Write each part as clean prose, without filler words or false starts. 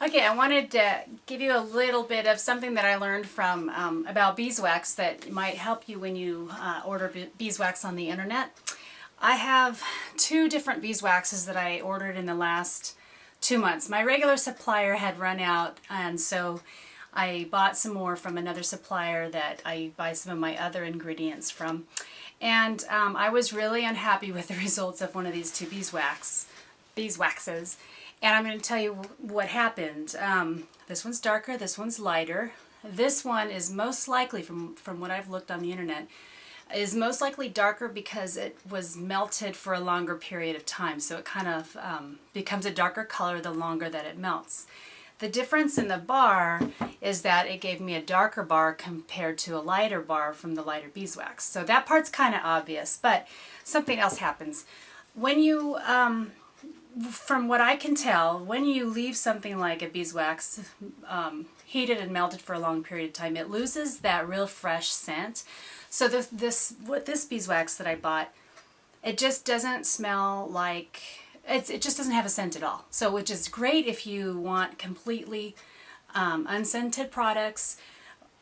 Okay, I wanted to give you a little bit of something that I learned from about beeswax that might help you when you order beeswax on the internet. I have two different beeswaxes that I ordered in the last 2 months. My regular supplier had run out, and so I bought some more from another supplier that I buy some of my other ingredients from. And I was really unhappy with the results of one of these two beeswaxes. And I'm going to tell you what happened. This one's darker, this one's lighter. This one is most likely, from what I've looked on the internet, is most likely darker because it was melted for a longer period of time. So it kind of becomes a darker color the longer that it melts. The difference in the bar is that it gave me a darker bar compared to a lighter bar from the lighter beeswax. So that part's kind of obvious, but something else happens. When you from what I can tell, when you leave something like a beeswax heated and melted for a long period of time, it loses that real fresh scent. So this beeswax that I bought, it just doesn't smell like, it just doesn't have a scent at all. So which is great if you want completely unscented products,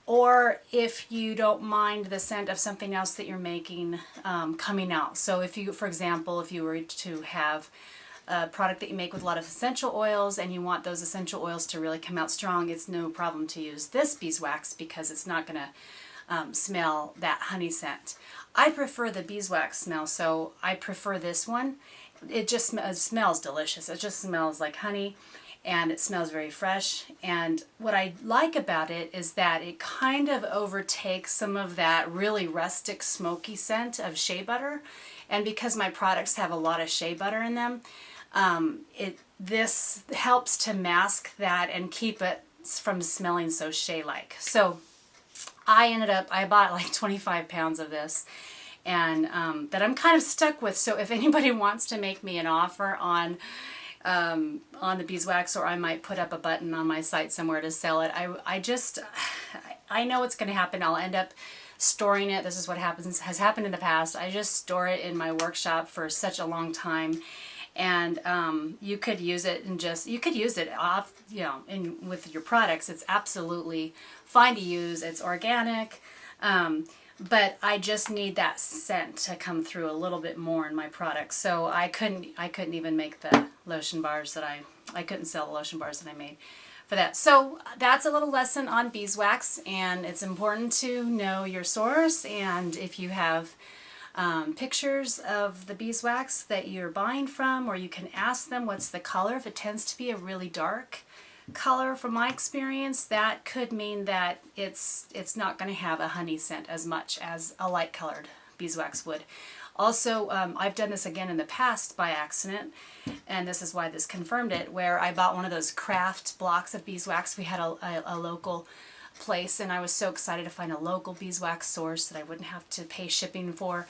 or if you don't mind the scent of something else that you're making coming out. So if you, for example, if you were to have a product that you make with a lot of essential oils and you want those essential oils to really come out strong, it's no problem to use this beeswax because it's not going to smell that honey scent. I prefer the beeswax smell, so I prefer this one. It just smells delicious. It just smells like honey, and it smells very fresh. And what I like about it is that it kind of overtakes some of that really rustic smoky scent of shea butter. And because my products have a lot of shea butter in them, this helps to mask that and keep it from smelling so shea-like. So I bought like 25 pounds of this, and that I'm kind of stuck with. So if anybody wants to make me an offer on the beeswax, or I might put up a button on my site somewhere to sell it, I know what's going to happen. I'll end up storing it. This is what has happened in the past. I just store it in my workshop for such a long time, and you could use it and you could use it off, with your products. It's absolutely fine to use. It's organic, but I just need that scent to come through a little bit more in my products. So I couldn't even make the lotion bars that I couldn't sell the lotion bars that I made for that. So that's a little lesson on beeswax, and it's important to know your source. And if you have pictures of the beeswax that you're buying from, or you can ask them what's the color. If it tends to be a really dark color, from my experience, that could mean that it's not going to have a honey scent as much as a light colored beeswax would. Also, I've done this again in the past by accident, and this is why this confirmed it, where I bought one of those craft blocks of beeswax. We had a local place, and I was so excited to find a local beeswax source that I wouldn't have to pay shipping for,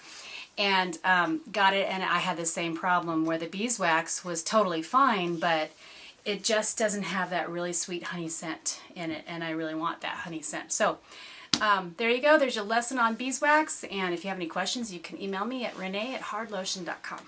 and got it, and I had the same problem where the beeswax was totally fine, but it just doesn't have that really sweet honey scent in it, and I really want that honey scent. So there you go. There's your lesson on beeswax, and if you have any questions, you can email me at renee@hardlotion.com.